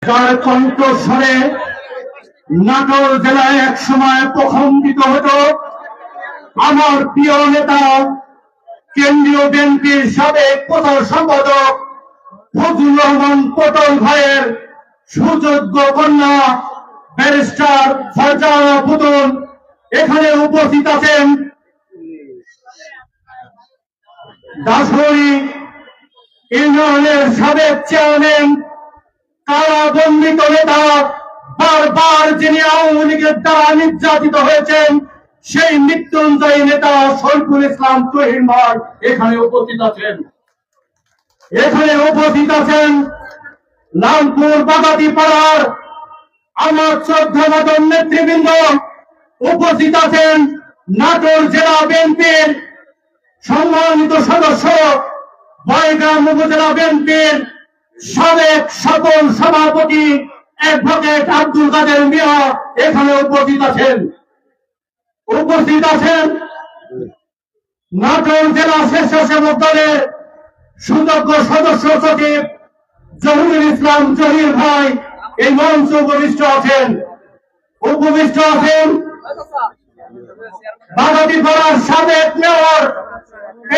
যার কণ্ঠস্বরে নাটোর জেলায় এক সময় প্রকম্পিত হতো আমার প্রিয় নেতা কেন্দ্রীয় বিএনপির সাবেক প্রচার সম্পাদক ফজলুর রহমান পটল ভাইয়ের সুযোগ্য কন্যা ব্যারিস্টার ফারজানা পুতুল এখানে উপস্থিত আছেন। দাসহরি ইউনিয়নের সাবেক চেয়ারম্যান কারাবন্দিত নেতা বারবার যিনি আওয়ামী লীগের দ্বারা নির্যাতিত হয়েছেন সেই মৃত্যুঞ্জয়ী নেতা শরীফুল ইসলাম তুহিন ভাই এখানে উপস্থিত আছেন। এখানে উপস্থিত আছেন লালপুর বাগাতি পাড়ার আমার শ্রদ্ধাভাজন নেতৃবৃন্দ, উপস্থিত আছেন নাটোর জেলা বিএনপির সম্মানিত সদস্য, বয়গ্রাম উপজেলা বিএনপির সাবেক সকল সভাপতি অ্যাডভোকেট আব্দুল কাদের মিয়া এখানে উপস্থিত আছেন। উপস্থিত আছেন নাটোর জেলা স্বেচ্ছাসেবক দলের সুযোগ্য সদস্য সচিব জহিরুল ইসলাম জহির ভাই এই মঞ্চে উপবিষ্ট আছেন। উপবিষ্ট আছেন বাগাতিপাড়ার সাবেক মেয়র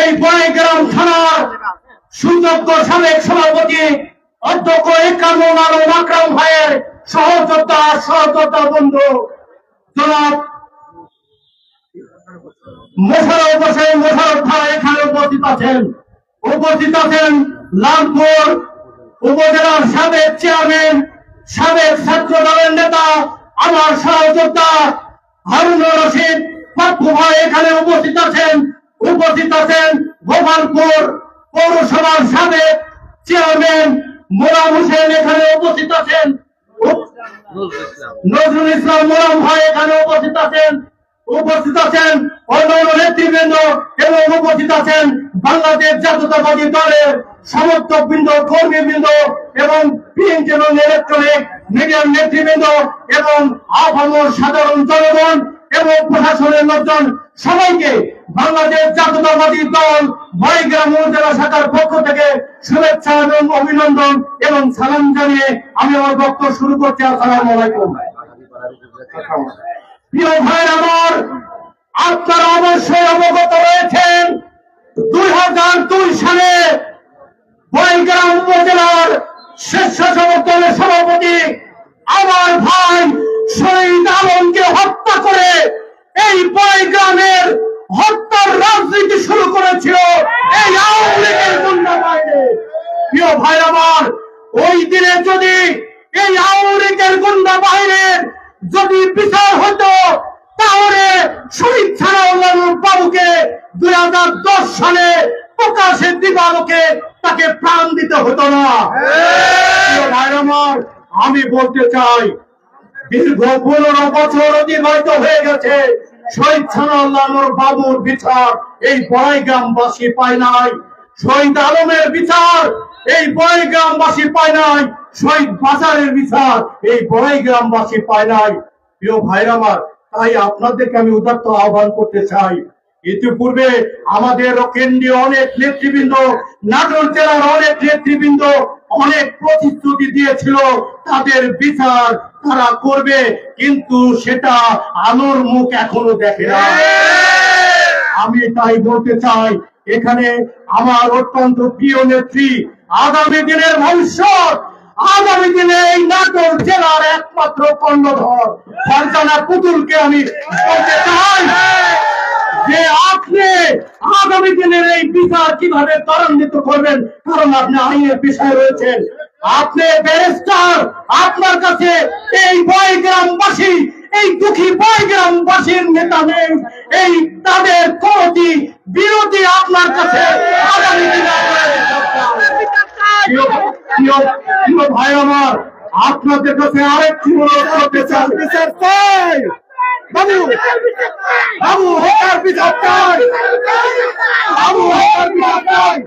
এই বয়গ্রাম থানার সুযোগ্য সাবেক সভাপতি অধ্যক্ষ ইকরামুল আলম আকরাম ভাইয়ের সহযোদ্ধা বন্ধু জনাব মোশাররফ হোসেন মোশাররফ ভাই এখানে উপস্থিত আছেন। উপস্থিত আছেন লালপুর উপজেলার সাবেক চেয়ারম্যান সাবেক ছাত্র দলের নেতা আমার সহযোদ্ধা হারুনুর রশিদ পাপ্পু ভাই এখানে উপস্থিত আছেন। উপস্থিত আছেন গোপালপুর পৌরসভার সাবেক চেয়ারম্যান মোলাম হোসেন এখানে উপস্থিত আছেন। নজরুল ইসলাম মোলাম ভাই এখানে উপস্থিত আছেন। উপস্থিত আছেন অন্যান্য নেতৃবৃন্দ এবং উপস্থিত আছেন বাংলাদেশ জাতীয়তাবাদী দলের সমর্থক বৃন্দ, কর্মীবৃন্দ এবং প্রিন্ট এবং ইলেকট্রনিক মিডিয়ার নেতৃবৃন্দ এবং আপামর সাধারণ জনগণ এবং প্রশাসনের লোকজন সবাইকে বাংলাদেশ জাতীয়তাবাদী দল বয়গ্রাম উপজেলা শাখার পক্ষ থেকে শুভেচ্ছা এবং অভিনন্দন এবং সালাম জানিয়ে আমি আমার বক্তব্য শুরু করছি। আসসালামু আলাইকুম। প্রিয় ভাই আমার, আপনারা অবশ্যই অবগত রয়েছেন 2002 সালে বয়গ্রাম উপজেলার স্বেচ্ছাসেবক দলের সভাপতি আমার ভাই শহীদ আলমকে হত্যা করে এই বয়গ্রামের হত্যার রাজনীতি শুরু করেছিল এই আওয়ামী লীগের গুন্ডা বাহিনী। প্রিয় ভাই আমার, ওই দিনে যদি এই আওয়ামী লীগের গুন্ডা বাহিনীর যদি বিচার হতো তাহলে শহীদ ছাড়াউল্লাহ বাবুকে 2010 সালে প্রকাশে দিবালোকে তাকে প্রাণ দিতে হতো না। আমার আমি বলতে চাই দীর্ঘ 15 বছর অতিবাহিত হয়ে গেছে, শহীদ ছাড়াউল্লাহ বাবুর বিচার এই বয়গ্রামবাসী পায় নাই। শহীদ আলমের বিচার এই বয়গ্রামবাসী পায় নাই। শহীদ বাজারের বিচার এই বয়গ্রামবাসী পায় নাই। প্রিয় ভাইরা আমার, তাই আপনাদেরকে আমি উদাত্ত আহ্বান করতে চাই, ইতিপূর্বে আমাদের কেন্দ্রীয় অনেক নেতৃবৃন্দ, নাটোর জেলার অনেক নেতৃবৃন্দ অনেক প্রতিশ্রুতি দিয়েছিল তাদের বিচার তারা করবে, কিন্তু সেটা আলোর মুখ এখনো দেখে না। আমি তাই বলতে চাই, এখানে আমার অত্যন্ত প্রিয় নেত্রী, আগামী দিনের ভবিষ্যৎ, আগামী দিনে এই নাটোর জেলার একমাত্র কর্ণধর ফারজানা পুতুলকে আমি বলতে চাই যে আপনি আগামী দিনের এই বিচার কিভাবে ত্বরান্বিত করবেন, কারণ আপনি আইনের পেশায় রয়েছেন, আপনি ব্যারিস্টার, আপনার কাছে এই বয়গ্রামবাসী, এই দুঃখী বয়গ্রামবাসীর নেতা নেই, এই তাদের কোনটি বিরোধী আপনার কাছে আগামী দিনে ভাই আমার, আপনাদের কাছে আরেকটি অনুরোধ করতে চাই, বিচার চাই বাবু, বাবু হত্যার বিচার চাই, বাবু হত্যার বিচার চাই।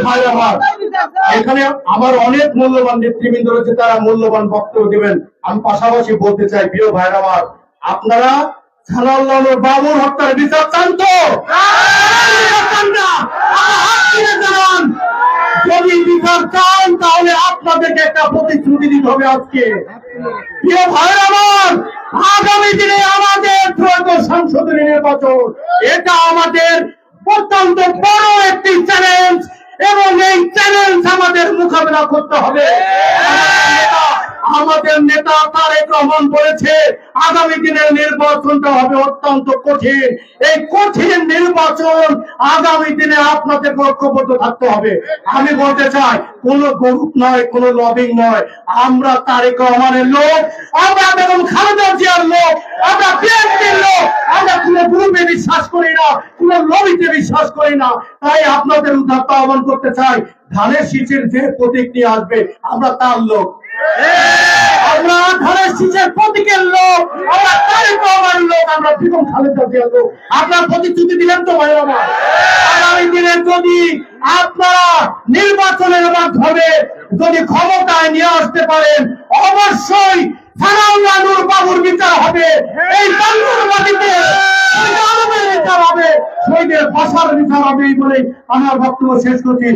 ভাই আমার, এখানে আমার অনেক মূল্যবান নেতৃবৃন্দ রয়েছে, তারা মূল্যবান বক্তব্য দেবেন। আমি পাশাপাশি বলতে চাই, প্রিয় ভাইরা আমার, আপনারা ছাড়াউল্লাহ বাবুর হত্যার বিচার চান তো? যদি বিচার চান তাহলে আপনাদেরকে একটা প্রতিশ্রুতি দিতে হবে আজকে। প্রিয় ভাই আমার, আগামী দিনে আমাদের ত্রয়োদশ সংসদের নির্বাচন, এটা আমাদের অত্যন্ত বড় একটি চ্যালেঞ্জ এবং এই চ্যালেঞ্জ আমাদের মোকাবেলা করতে হবে। আমাদের নেতা তারেক রহমান বলেছে আগামী দিনের নির্বাচনটা হবে অত্যন্ত কঠিন। এই কঠিন নির্বাচন আগামী দিনে আপনাদের ঐক্যবদ্ধ থাকতে হবে। আমি বলতে চাই, কোন গ্রুপ নয়, কোন লবিং নয়, আমরা তারেক রহমানের লোক, আমরা বেগম খালেদা জিয়ার লোক, আমরা বিএনপির লোক, আমরা কোন গ্রুপে বিশ্বাস করি না, কোন লবিতে বিশ্বাস করি না। তাই আপনাদের উদ্ধার আহ্বান করতে চাই, ধানের শীষের যে প্রতীক নিয়ে আসবে আমরা তার লোক, আমরা ধানের শীষের প্রতীকের লোক, আমরা তারেক রহমানের লোক, আমরা বেগম খালেদা জিয়ার লোক। আপনার প্রতিশ্রুতি দিলেন তো ভাই আমার? আগামী দিনে যদি আপনারা নির্বাচনের মাধ্যমে যদি ক্ষমতায় নিয়ে আসতে পারেন, অবশ্যই সানাউল্লাহ নূর বাবুর বিচার হবে, এই বাংলার মাটিতে বিচার হবে, শহীদের ভাষার বিচার হবে বলে আমার বক্তব্য শেষ করছি।